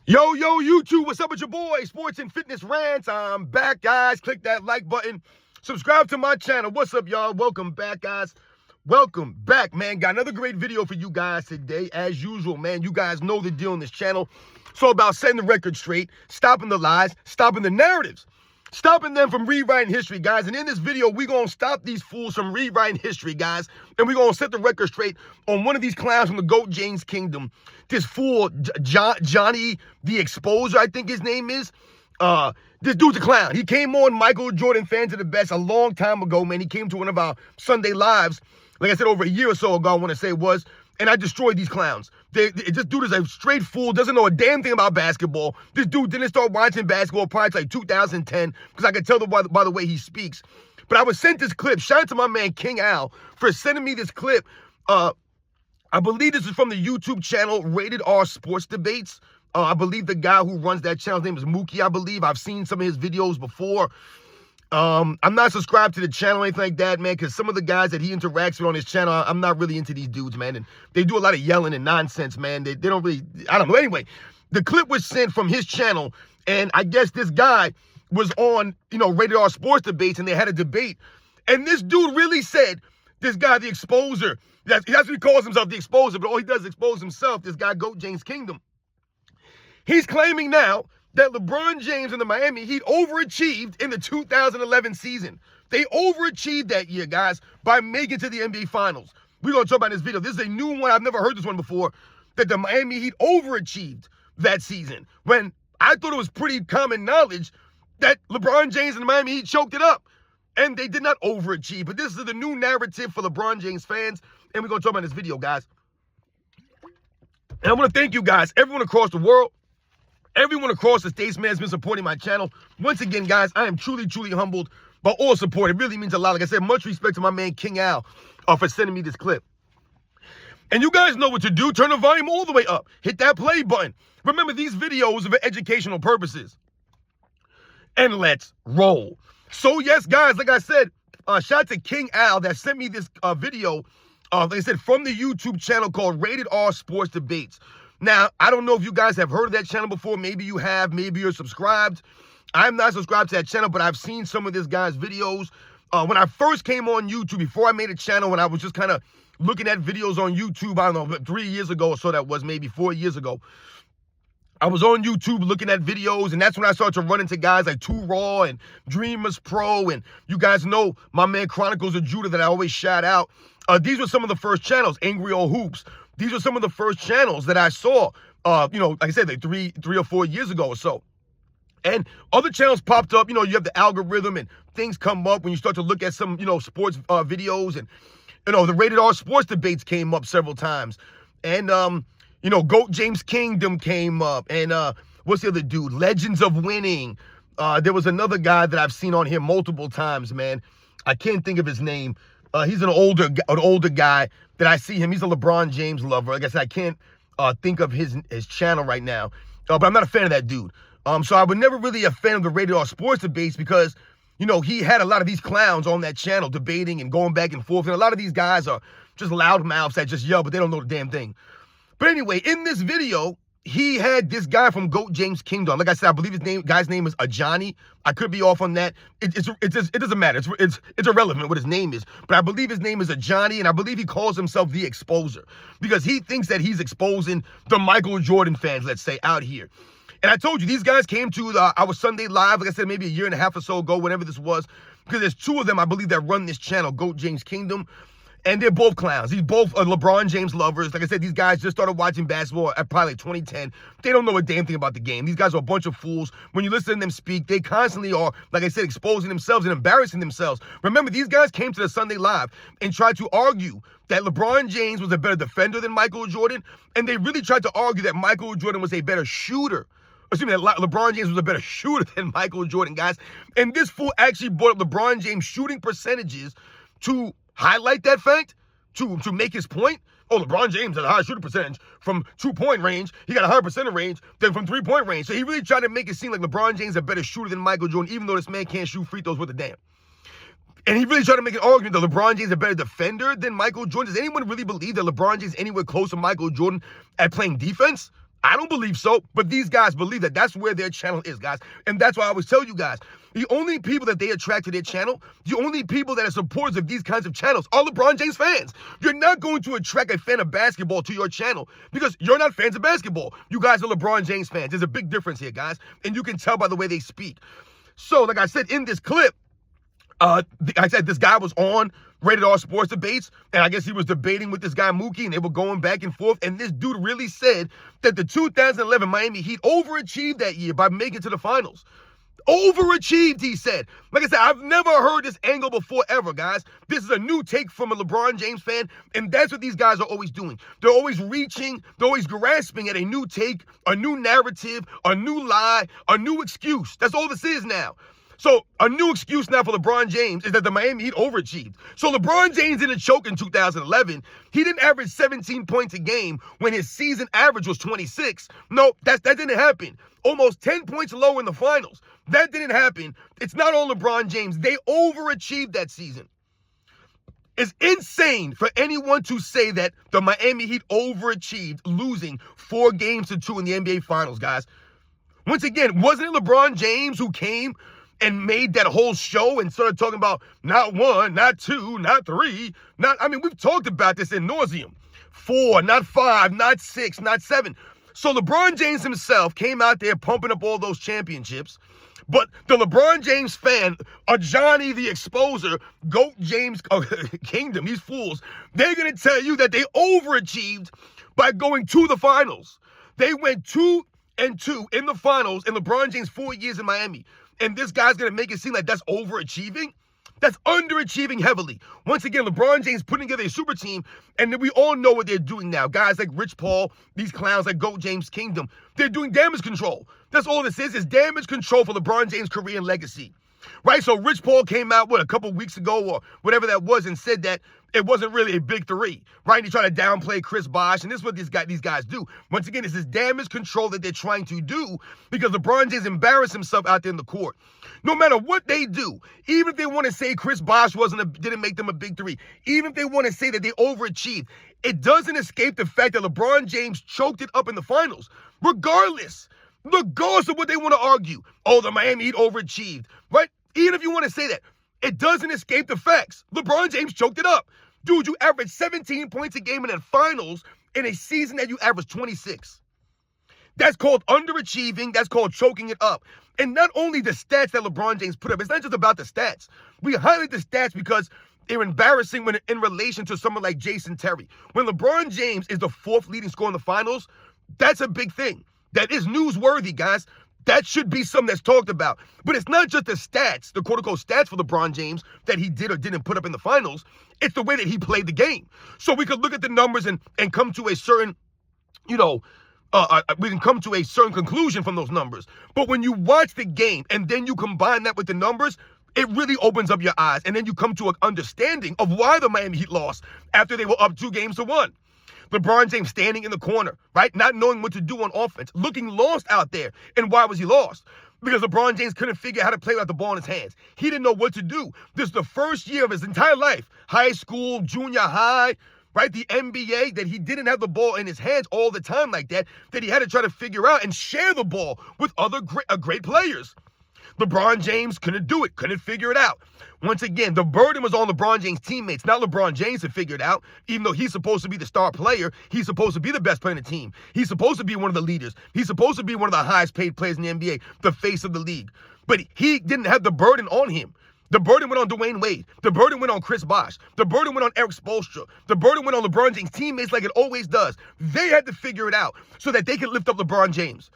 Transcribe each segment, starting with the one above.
Yo, YouTube, what's up with your boy? Sports and Fitness Rants. I'm back, guys. Click that like button. Subscribe to my channel. What's up, y'all? Welcome back, guys. Welcome back, man. Got another great video for you guys today. As usual, man, you guys know the deal on this channel. It's all about setting the record straight, stopping the lies, stopping the narratives, stopping them from rewriting history, guys. And in this video, we're going to stop these fools from rewriting history, guys. And we're going to set the record straight on one of these clowns from the GOAT James Kingdom. This fool, Johnny the Exposer, I think his name is. This dude's a clown. He came on Michael Jordan Fans of the Best a long time ago, man. He came to one of our Sunday lives, like I said, over a year or so ago, I want to say it was. And I destroyed these clowns. This dude is a straight fool, doesn't know a damn thing about basketball. This dude didn't start watching basketball probably like 2010, because I could tell by the way he speaks. But I was sent this clip. Shout out to my man King Al for sending me this clip. I believe this is from the YouTube channel Rated R Sports Debates. I believe the guy who runs that channel's name is Mookie, I believe. I've seen some of his videos before. I'm not subscribed to the channel or anything like that, man, because some of the guys that he interacts with on his channel, I'm not really into these dudes, man. And they do a lot of yelling and nonsense, man. They don't really, I don't know. Anyway, the clip was sent from his channel, and I guess this guy was on, Rated R Sports Debates, and they had a debate. And this dude really said, this guy, the Exposer, that's what he calls himself, the Exposer, but all he does is expose himself, this guy, GOAT James Kingdom. He's claiming now that LeBron James and the Miami Heat overachieved in the 2011 season. They overachieved that year, guys, by making it to the NBA Finals. We're going to talk about this video. This is a new one. I've never heard this one before, that the Miami Heat overachieved that season, when I thought it was pretty common knowledge that LeBron James and the Miami Heat choked it up. And they did not overachieve. But this is the new narrative for LeBron James fans, and we're going to talk about this video, guys. And I want to thank you guys, everyone across the world. Everyone across the states, man, has been supporting my channel. Once again, guys, I am truly, truly humbled by all support. It really means a lot. Like I said, much respect to my man King Al for sending me this clip. And you guys know what to do. Turn the volume all the way up. Hit that play button. Remember, these videos are for educational purposes. And let's roll. So, yes, guys, like I said, shout out to King Al that sent me this video, like I said, from the YouTube channel called Rated R Sports Debates. Now, I don't know if you guys have heard of that channel before. Maybe you have. Maybe you're subscribed. I'm not subscribed to that channel, but I've seen some of this guy's videos. When I first came on YouTube, before I made a channel, when I was just kind of looking at videos on YouTube, I don't know, 3 years ago or so that was, maybe 4 years ago, I was on YouTube looking at videos, and that's when I started to run into guys like Too Raw and Dreamers Pro, and you guys know my man Chronicles of Judah that I always shout out. These were some of the first channels, Angry Old Hoops. These are some of the first channels that I saw, like I said, like three or 4 years ago or so. And other channels popped up. You have the algorithm and things come up when you start to look at some, sports videos. And, the Rated R Sports Debates came up several times. And, GOAT James Kingdom came up. And what's the other dude? Legends of Winning. There was another guy that I've seen on here multiple times, man. I can't think of his name. He's an older guy that I see him. He's a LeBron James lover. Like I said, I can't think of his channel right now. But I'm not a fan of that dude. So I was never really a fan of the Rated R Sports Debates because, he had a lot of these clowns on that channel debating and going back and forth. And a lot of these guys are just loudmouths that just yell, but they don't know the damn thing. But anyway, in this video, he had this guy from GOAT James Kingdom. Like I said, I believe guy's name is Johnny. I could be off on that. It doesn't matter. It's irrelevant what his name is. But I believe his name is Johnny, and I believe he calls himself the Exposer because he thinks that he's exposing the Michael Jordan fans, let's say, out here. And I told you, these guys came to our Sunday Live, like I said, maybe a year and a half or so ago, whenever this was, because there's two of them, I believe, that run this channel, GOAT James Kingdom. And they're both clowns. These both are LeBron James lovers. Like I said, these guys just started watching basketball at probably like 2010. They don't know a damn thing about the game. These guys are a bunch of fools. When you listen to them speak, they constantly are, like I said, exposing themselves and embarrassing themselves. Remember, these guys came to the Sunday Live and tried to argue that LeBron James was a better defender than Michael Jordan. And they really tried to argue that Michael Jordan was a better shooter. Excuse me, that LeBron James was a better shooter than Michael Jordan, guys. And this fool actually brought up LeBron James' shooting percentages to highlight that fact, to make his point. Oh, LeBron James has a high shooting percentage from 2-point range. He got a higher percentage range than from 3-point range. So he really tried to make it seem like LeBron James is a better shooter than Michael Jordan, even though this man can't shoot free throws with a damn. And he really tried to make an argument that LeBron James is a better defender than Michael Jordan. Does anyone really believe that LeBron James is anywhere close to Michael Jordan at playing defense? I don't believe so, but these guys believe that. That's where their channel is, guys. And that's why I always tell you guys, the only people that they attract to their channel, the only people that are supporters of these kinds of channels are LeBron James fans. You're not going to attract a fan of basketball to your channel because you're not fans of basketball. You guys are LeBron James fans. There's a big difference here, guys. And you can tell by the way they speak. So, like I said, in this clip, I said this guy was on Rated R Sports Debates, and I guess he was debating with this guy Mookie, and they were going back and forth, and this dude really said that the 2011 Miami Heat overachieved that year by making it to the finals. Overachieved, he said. Like I said, I've never heard this angle before ever, guys. This is a new take from a LeBron James fan, and that's what these guys are always doing. They're always reaching, they're always grasping at a new take, a new narrative, a new lie, a new excuse. That's all this is now. So a new excuse now for LeBron James is that the Miami Heat overachieved. So LeBron James didn't choke in 2011. He didn't average 17 points a game when his season average was 26. No, that didn't happen. Almost 10 points lower in the finals. That didn't happen. It's not on LeBron James. They overachieved that season. It's insane for anyone to say that the Miami Heat overachieved, losing 4-2 in the NBA Finals, guys. Once again, wasn't it LeBron James who came and made that whole show and started talking about not 1, not 2, not 3, we've talked about this in nauseum. 4, not 5, not 6, not 7. So LeBron James himself came out there pumping up all those championships, but the LeBron James fan, a Johnny the Exposer, GOAT James Kingdom, these fools, they're going to tell you that they overachieved by going to the finals. They went 2-2 in the finals in LeBron James' 4 years in Miami. And this guy's going to make it seem like that's overachieving? That's underachieving heavily. Once again, LeBron James putting together a super team, and then we all know what they're doing now. Guys like Rich Paul, these clowns like GOAT James Kingdom, they're doing damage control. That's all this is damage control for LeBron James' career and legacy. Right? So Rich Paul came out, a couple weeks ago or whatever that was, and said that it wasn't really a big three, right? And he tried to downplay Chris Bosh, and this is what these guys do. Once again, it's this damage control that they're trying to do because LeBron James embarrassed himself out there in the court. No matter what they do, even if they want to say Chris Bosh didn't make them a big three, even if they want to say that they overachieved, it doesn't escape the fact that LeBron James choked it up in the finals, regardless of what they want to argue. Oh, the Miami Heat overachieved, right? Even if you want to say that, it doesn't escape the facts. LeBron James choked it up. Dude, you averaged 17 points a game in the finals in a season that you averaged 26. That's called underachieving. That's called choking it up. And not only the stats that LeBron James put up, it's not just about the stats. We highlight the stats because they're embarrassing when in relation to someone like Jason Terry. When LeBron James is the 4th leading scorer in the finals, that's a big thing. That is newsworthy, guys. That should be something that's talked about. But it's not just the stats, the quote-unquote stats for LeBron James that he did or didn't put up in the finals. It's the way that he played the game. So we could look at the numbers and come to a certain, we can come to a certain conclusion from those numbers. But when you watch the game and then you combine that with the numbers, it really opens up your eyes. And then you come to an understanding of why the Miami Heat lost after they were up 2-1. LeBron James standing in the corner, right? Not knowing what to do on offense, looking lost out there. And why was he lost? Because LeBron James couldn't figure out how to play without the ball in his hands. He didn't know what to do. This is the first year of his entire life, high school, junior high, right? The NBA, that he didn't have the ball in his hands all the time like that he had to try to figure out and share the ball with other great players. LeBron James couldn't do it, couldn't figure it out. Once again, the burden was on LeBron James' teammates, not LeBron James to figure it out. Even though he's supposed to be the star player, he's supposed to be the best player in the team. He's supposed to be one of the leaders. He's supposed to be one of the highest paid players in the NBA, the face of the league. But he didn't have the burden on him. The burden went on Dwayne Wade. The burden went on Chris Bosh. The burden went on Eric Spoelstra. The burden went on LeBron James' teammates like it always does. They had to figure it out so that they could lift up LeBron James.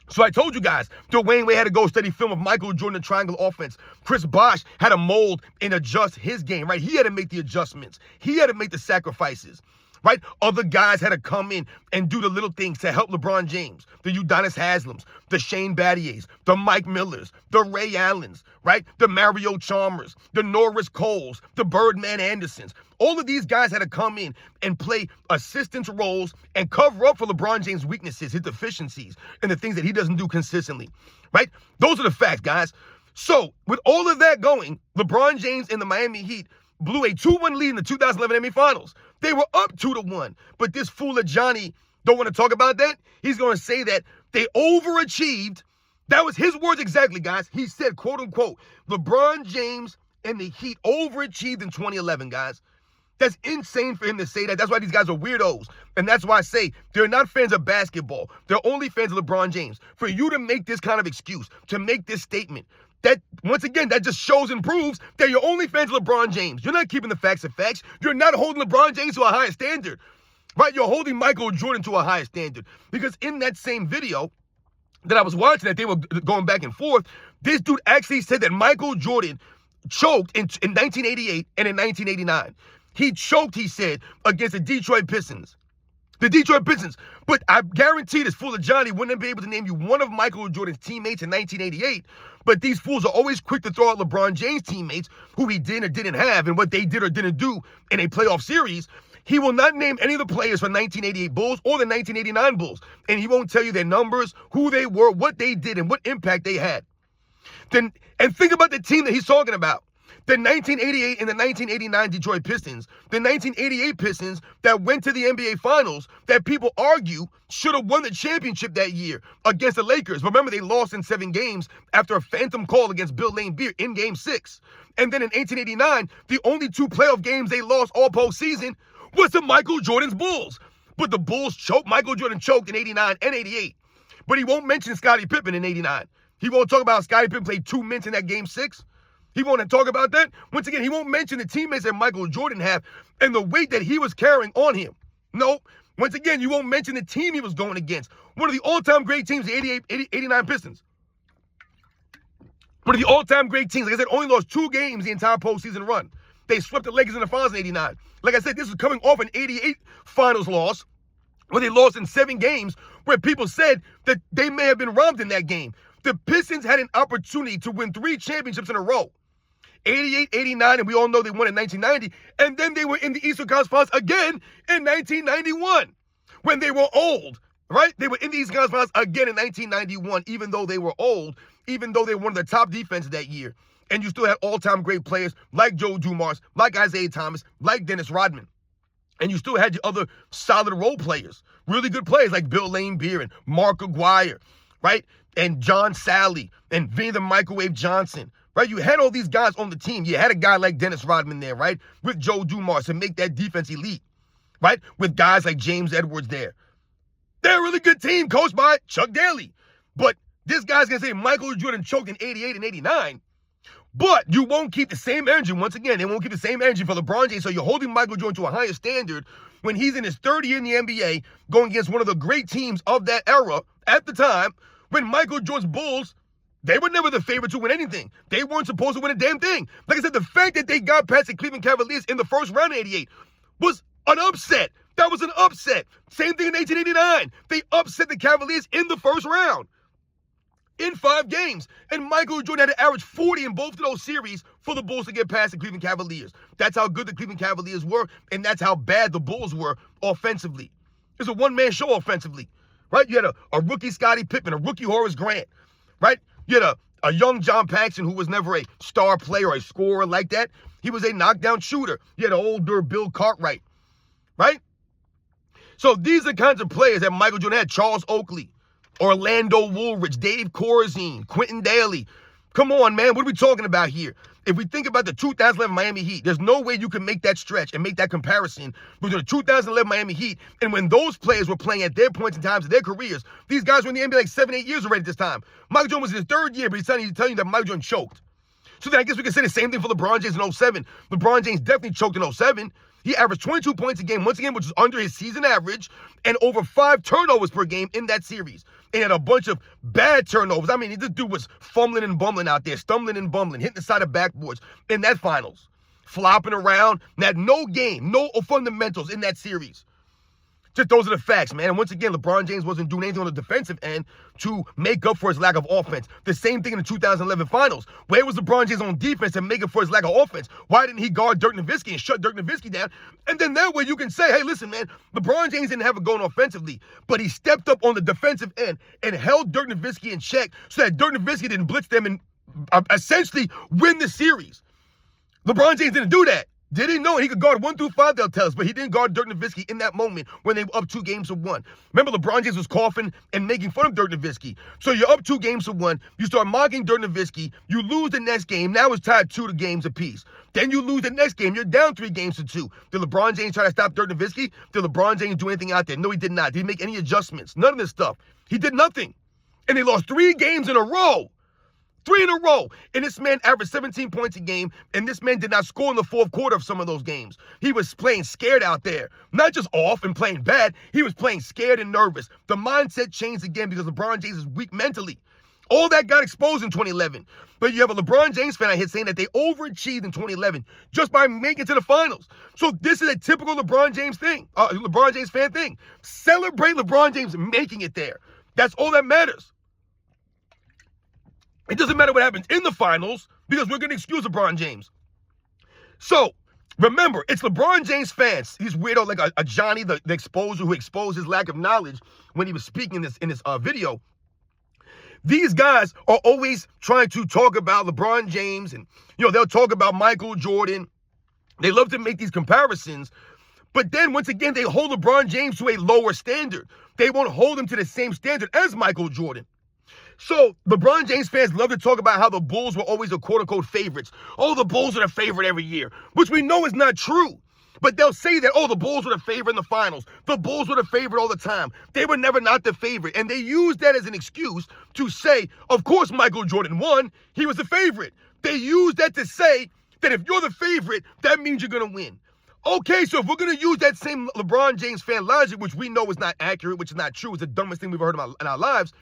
So I told you guys, Dwayne Wade had to go study film of Michael Jordan triangle offense. Chris Bosh had to mold and adjust his game, right? He had to make the adjustments. He had to make the sacrifices, right? Other guys had to come in and do the little things to help LeBron James. The Udonis Haslams, the Shane Battiers, the Mike Millers, the Ray Allens, right? The Mario Chalmers, the Norris Coles, the Birdman Andersons. All of these guys had to come in and play assistant roles and cover up for LeBron James' weaknesses, his deficiencies, and the things that he doesn't do consistently, right? Those are the facts, guys. So with all of that going, LeBron James and the Miami Heat blew a 2-1 lead in the 2011 NBA Finals. They were up 2-1, but this fool of Johnny don't want to talk about that, he's going to say that they overachieved. That was his words exactly, guys. He said, quote unquote, LeBron James and the Heat overachieved in 2011, guys. That's insane for him to say that. That's why these guys are weirdos. And that's why I say they're not fans of basketball. They're only fans of LeBron James. For you to make this kind of excuse, to make this statement, that, once again, that just shows and proves that you're only fans of LeBron James. You're not keeping the facts of facts. You're not holding LeBron James to a higher standard, right? You're holding Michael Jordan to a higher standard. Because in that same video that I was watching, that they were going back and forth, this dude actually said that Michael Jordan choked in 1988 and in 1989. He choked, he said, against the Detroit Pistons. The Detroit Pistons. But I guarantee this fool of Johnny wouldn't be able to name you one of Michael Jordan's teammates in 1988. But these fools are always quick to throw out LeBron James' teammates, who he did or didn't have, and what they did or didn't do in a playoff series. He will not name any of the players from 1988 Bulls or the 1989 Bulls. And he won't tell you their numbers, who they were, what they did, and what impact they had. And think about the team that he's talking about. The 1988 and the 1989 Detroit Pistons, the 1988 Pistons that went to the NBA Finals, that people argue should have won the championship that year against the Lakers. Remember, they lost in 7 games after a phantom call against Bill Laimbeer in Game 6. And then in 1889, the only 2 playoff games they lost all postseason was to Michael Jordan's Bulls. But the Bulls choked. Michael Jordan choked in 89 and 88. But he won't mention Scottie Pippen in 89. He won't talk about Scottie Pippen played 2 minutes in that Game 6. He won't talk about that. Once again, he won't mention the teammates that Michael Jordan had and the weight that he was carrying on him. No. Once again, you won't mention the team he was going against. One of the all-time great teams, the 89 Pistons. One of the all-time great teams. Like I said, only lost 2 games the entire postseason run. They swept the Lakers in the finals in 89. Like I said, this was coming off an 88 finals loss where they lost in 7 games where people said that they may have been robbed in that game. The Pistons had an opportunity to win 3 championships in a row. 88, 89, and we all know they won in 1990. And then they were in the Eastern Conference Finals again in 1991 when they were old, right? They were in the Eastern Conference Finals again in 1991, even though they were old, even though they were one of the top defenses that year. And you still had all-time great players like Joe Dumars, like Isaiah Thomas, like Dennis Rodman. And you still had your other solid role players, really good players like Bill Laimbeer and Mark Aguirre, right? And John Sally and Vinny the Microwave Johnson. Right, you had all these guys on the team. You had a guy like Dennis Rodman there, right, with Joe Dumars to make that defense elite, right, with guys like James Edwards there. They're a really good team coached by Chuck Daly. But this guy's going to say Michael Jordan choked in 88 and 89, but you won't keep the same energy. Once again, they won't keep the same energy for LeBron James, so you're holding Michael Jordan to a higher standard when he's in his 3rd year in the NBA going against one of the great teams of that era at the time when Michael Jordan's Bulls, they were never the favorite to win anything. They weren't supposed to win a damn thing. Like I said, the fact that they got past the Cleveland Cavaliers in the first round in 88 was an upset. That was an upset. Same thing in 1889. They upset the Cavaliers in the first round in 5 games. And Michael Jordan had to average 40 in both of those series for the Bulls to get past the Cleveland Cavaliers. That's how good the Cleveland Cavaliers were, and that's how bad the Bulls were offensively. It's a one-man show offensively, right? You had a rookie Scottie Pippen, a rookie Horace Grant, right? You had a young John Paxson who was never a star player or a scorer like that. He was a knockdown shooter. You had an older Bill Cartwright, right? So these are the kinds of players that Michael Jordan had. Charles Oakley, Orlando Woolridge, Dave Corazine, Quentin Daly. Come on, man. What are we talking about here? If we think about the 2011 Miami Heat, there's no way you can make that stretch and make that comparison between the 2011 Miami Heat and when those players were playing at their points in times of their careers. These guys were in the NBA like 7, 8 years already at this time. Michael Jordan was in his 3rd year, but he's telling you that Michael Jordan choked. So then I guess we can say the same thing for LeBron James in 07. LeBron James definitely choked in 07. He averaged 22 points a game, once again, which was under his season average, and over 5 turnovers per game in that series. And had a bunch of bad turnovers. I mean, this dude was fumbling and bumbling out there, stumbling and bumbling, hitting the side of backboards in that finals, flopping around, and had no game, no fundamentals in that series. Just those are the facts, man. And once again, LeBron James wasn't doing anything on the defensive end to make up for his lack of offense. The same thing in the 2011 finals. Where was LeBron James on defense to make up for his lack of offense? Why didn't he guard Dirk Nowitzki and shut Dirk Nowitzki down? And then that way you can say, hey, listen, man, LeBron James didn't have it going offensively, but he stepped up on the defensive end and held Dirk Nowitzki in check so that Dirk Nowitzki didn't blitz them and essentially win the series. LeBron James didn't do that. Did he know he could guard 1 through 5, they'll tell us, but he didn't guard Dirk Nowitzki in that moment when they were up 2-1. Remember, LeBron James was coughing and making fun of Dirk Nowitzki. So you're up 2-1. You start mocking Dirk Nowitzki. You lose the next game. Now it's tied 2 games apiece. Then you lose the next game. You're down 3-2. Did LeBron James try to stop Dirk Nowitzki? Did LeBron James do anything out there? No, he did not. Did he make any adjustments? None of this stuff. He did nothing. And they lost 3 games in a row. 3 in a row. And this man averaged 17 points a game, and this man did not score in the fourth quarter of some of those games. He was playing scared out there. Not just off and playing bad. He was playing scared and nervous. The mindset changed again because LeBron James is weak mentally. All that got exposed in 2011. But you have a LeBron James fan out here saying that they overachieved in 2011 just by making it to the finals. So this is a typical LeBron James thing, LeBron James fan thing. Celebrate LeBron James making it there. That's all that matters. It doesn't matter what happens in the finals because we're going to excuse LeBron James. So, remember, it's LeBron James fans. He's weirdo like a Johnny, the exposer who exposed his lack of knowledge when he was speaking in this video. These guys are always trying to talk about LeBron James and, they'll talk about Michael Jordan. They love to make these comparisons. But then, once again, they hold LeBron James to a lower standard. They won't hold him to the same standard as Michael Jordan. So, LeBron James fans love to talk about how the Bulls were always the quote-unquote favorites. Oh, the Bulls are the favorite every year, which we know is not true. But they'll say that, oh, the Bulls were the favorite in the finals. The Bulls were the favorite all the time. They were never not the favorite. And they use that as an excuse to say, of course, Michael Jordan won. He was the favorite. They use that to say that if you're the favorite, that means you're going to win. Okay, so if we're going to use that same LeBron James fan logic, which we know is not accurate, which is not true, it's the dumbest thing we've heard in our lives.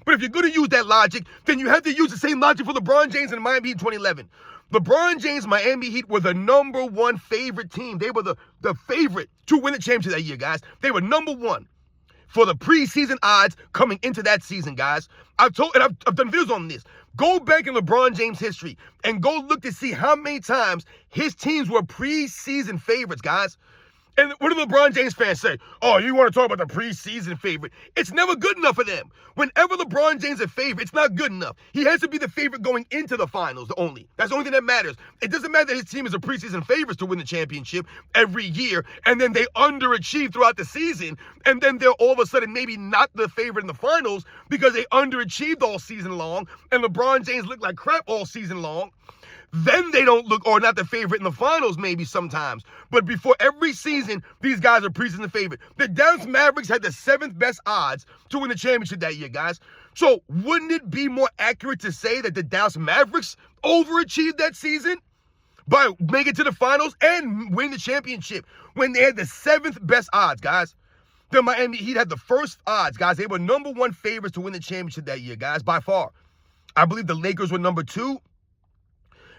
But if you're going to use that logic, then you have to use the same logic for LeBron James and Miami Heat in 2011. LeBron James, Miami Heat were the #1 favorite team. They were the favorite to win the championship that year, guys. They were #1 for the preseason odds coming into that season, guys. I've done videos on this. Go back in LeBron James history and go look to see how many times his teams were preseason favorites, guys. And what do LeBron James fans say? Oh, you want to talk about the preseason favorite? It's never good enough for them. Whenever LeBron James is a favorite, it's not good enough. He has to be the favorite going into the finals only. That's the only thing that matters. It doesn't matter that his team is a preseason favorite to win the championship every year, and then they underachieve throughout the season, and then they're all of a sudden maybe not the favorite in the finals because they underachieved all season long, and LeBron James looked like crap all season long. Then they don't look, or not the favorite in the finals maybe sometimes. But before every season, these guys are preseason favorite. The Dallas Mavericks had the 7th best odds to win the championship that year, guys. So wouldn't it be more accurate to say that the Dallas Mavericks overachieved that season by making it to the finals and winning the championship when they had the 7th best odds, guys? The Miami Heat had the first odds, guys. They were #1 favorites to win the championship that year, guys, by far. I believe the Lakers were #2.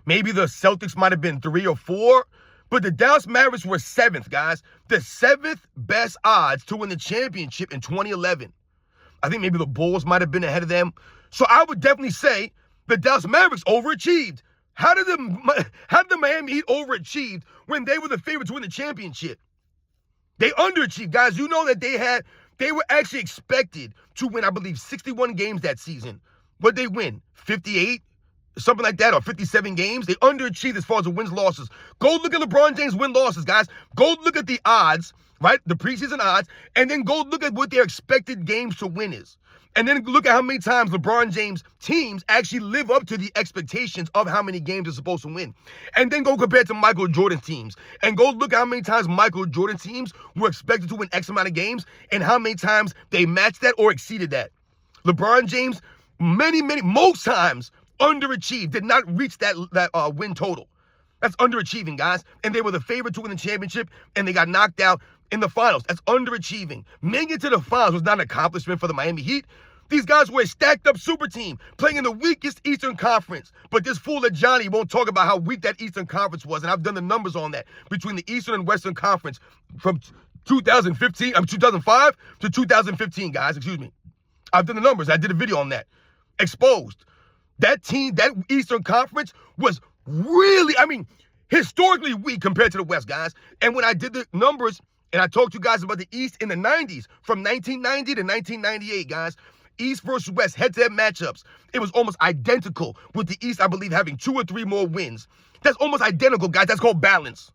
Maybe the Celtics might have been 3 or 4, but the Dallas Mavericks were 7th, guys. The 7th best odds to win the championship in 2011. I think maybe the Bulls might have been ahead of them. So I would definitely say the Dallas Mavericks overachieved. How did the Miami Heat overachieve when they were the favorite to win the championship? They underachieved, guys. You know that they were actually expected to win, I believe, 61 games that season. But they win 58. Something like that, or 57 games. They underachieved as far as the wins, losses. Go look at LeBron James win losses, guys. Go look at the odds, right? The preseason odds, and then go look at what their expected games to win is. And then look at how many times LeBron James teams actually live up to the expectations of how many games they're supposed to win. And then go compare it to Michael Jordan teams. And go look at how many times Michael Jordan teams were expected to win X amount of games and how many times they matched that or exceeded that. LeBron James, most times, underachieved, did not reach that win total. That's underachieving, guys. And they were the favorite to win the championship, and they got knocked out in the finals. That's underachieving. Making it to the finals was not an accomplishment for the Miami Heat. These guys were a stacked-up super team, playing in the weakest Eastern Conference. But this fool of Johnny won't talk about how weak that Eastern Conference was, and I've done the numbers on that between the Eastern and Western Conference from 2005 to 2015, guys. Excuse me. I've done the numbers. I did a video on that. Exposed. That team, that Eastern Conference was really, historically weak compared to the West, guys. And when I did the numbers and I talked to you guys about the East in the 90s, from 1990 to 1998, guys, East versus West head-to-head matchups, it was almost identical with the East, I believe, having 2 or 3 more wins. That's almost identical, guys. That's called balance.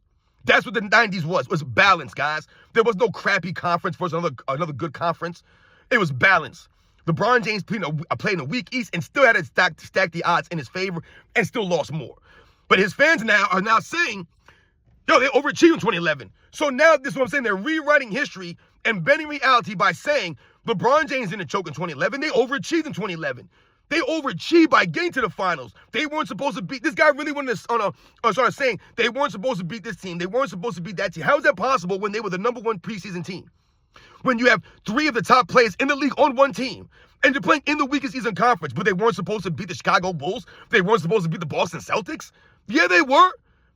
That's what the 90s was. It was balance, guys. There was no crappy conference versus another good conference. It was balance. LeBron James played in a weak East and still had to stack the odds in his favor and still lost more. But his fans are now saying, yo, they overachieved in 2011. So now this is what I'm saying. They're rewriting history and bending reality by saying LeBron James didn't choke in 2011. They overachieved in 2011. They overachieved by getting to the finals. They weren't supposed to beat this guy. Really wanted to started saying they weren't supposed to beat this team. They weren't supposed to beat that team. How is that possible when they were the #1 preseason team? When you have 3 of the top players in the league on one team, and you're playing in the weakest Eastern Conference, but they weren't supposed to beat the Chicago Bulls. They weren't supposed to beat the Boston Celtics. Yeah, they were.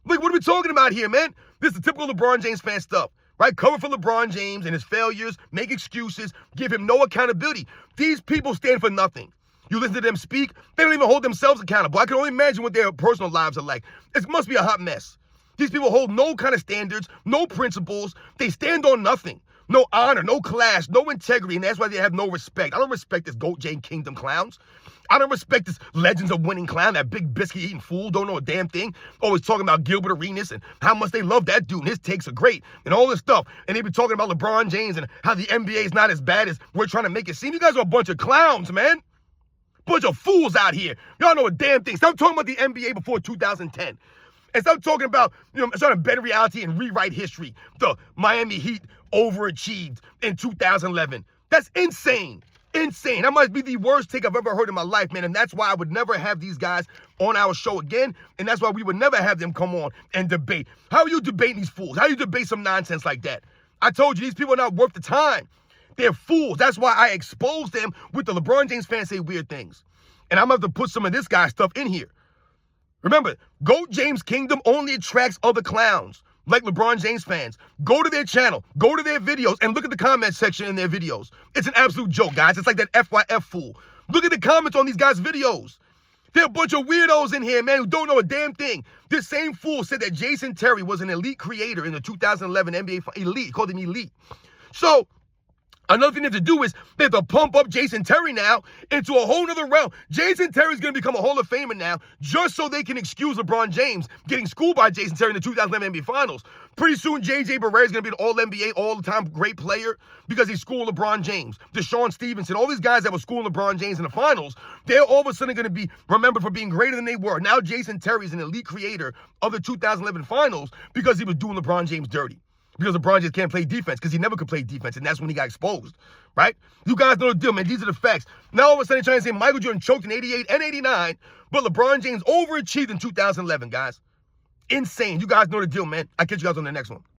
Like, what are we talking about here, man? This is the typical LeBron James fan stuff, right? Cover for LeBron James and his failures, make excuses, give him no accountability. These people stand for nothing. You listen to them speak, they don't even hold themselves accountable. I can only imagine what their personal lives are like. It must be a hot mess. These people hold no kind of standards, no principles. They stand on nothing. No honor, no class, no integrity, and that's why they have no respect. I don't respect this Goat Jane Kingdom clowns. I don't respect this Legends of Winning clown, that big biscuit-eating fool, don't know a damn thing. Always talking about Gilbert Arenas and how much they love that dude, and his takes are great, and all this stuff. And they be talking about LeBron James and how the NBA is not as bad as we're trying to make it seem. You guys are a bunch of clowns, man. Bunch of fools out here. Y'all know a damn thing. Stop talking about the NBA before 2010. And stop talking about, trying to bend reality and rewrite history. The Miami Heat overachieved in 2011. That's insane. Insane. That might be the worst take I've ever heard in my life, man. And that's why I would never have these guys on our show again. And that's why we would never have them come on and debate. How are you debating these fools? How do you debate some nonsense like that? I told you, these people are not worth the time. They're fools. That's why I expose them with the LeBron James fans say weird things. And I'm going to have to put some of this guy's stuff in here. Remember, Goat James Kingdom only attracts other clowns, like LeBron James fans. Go to their channel, go to their videos, and look at the comment section in their videos. It's an absolute joke, guys. It's like that FYF fool. Look at the comments on these guys' videos. There are a bunch of weirdos in here, man, who don't know a damn thing. This same fool said that Jason Terry was an elite creator in the 2011 NBA Elite. He called him elite. So, another thing they have to do is they have to pump up Jason Terry now into a whole nother realm. Jason Terry's going to become a Hall of Famer now just so they can excuse LeBron James getting schooled by Jason Terry in the 2011 NBA Finals. Pretty soon, J.J. Barea is going to be an All-NBA, all-the-time great player because he schooled LeBron James. Deshaun Stevenson, all these guys that were schooling LeBron James in the Finals, they're all of a sudden going to be remembered for being greater than they were. Now Jason Terry is an elite creator of the 2011 Finals because he was doing LeBron James dirty. Because LeBron James can't play defense because he never could play defense, and that's when he got exposed, right? You guys know the deal, man. These are the facts. Now all of a sudden they're trying to say Michael Jordan choked in 88 and 89, but LeBron James overachieved in 2011, guys. Insane. You guys know the deal, man. I'll catch you guys on the next one.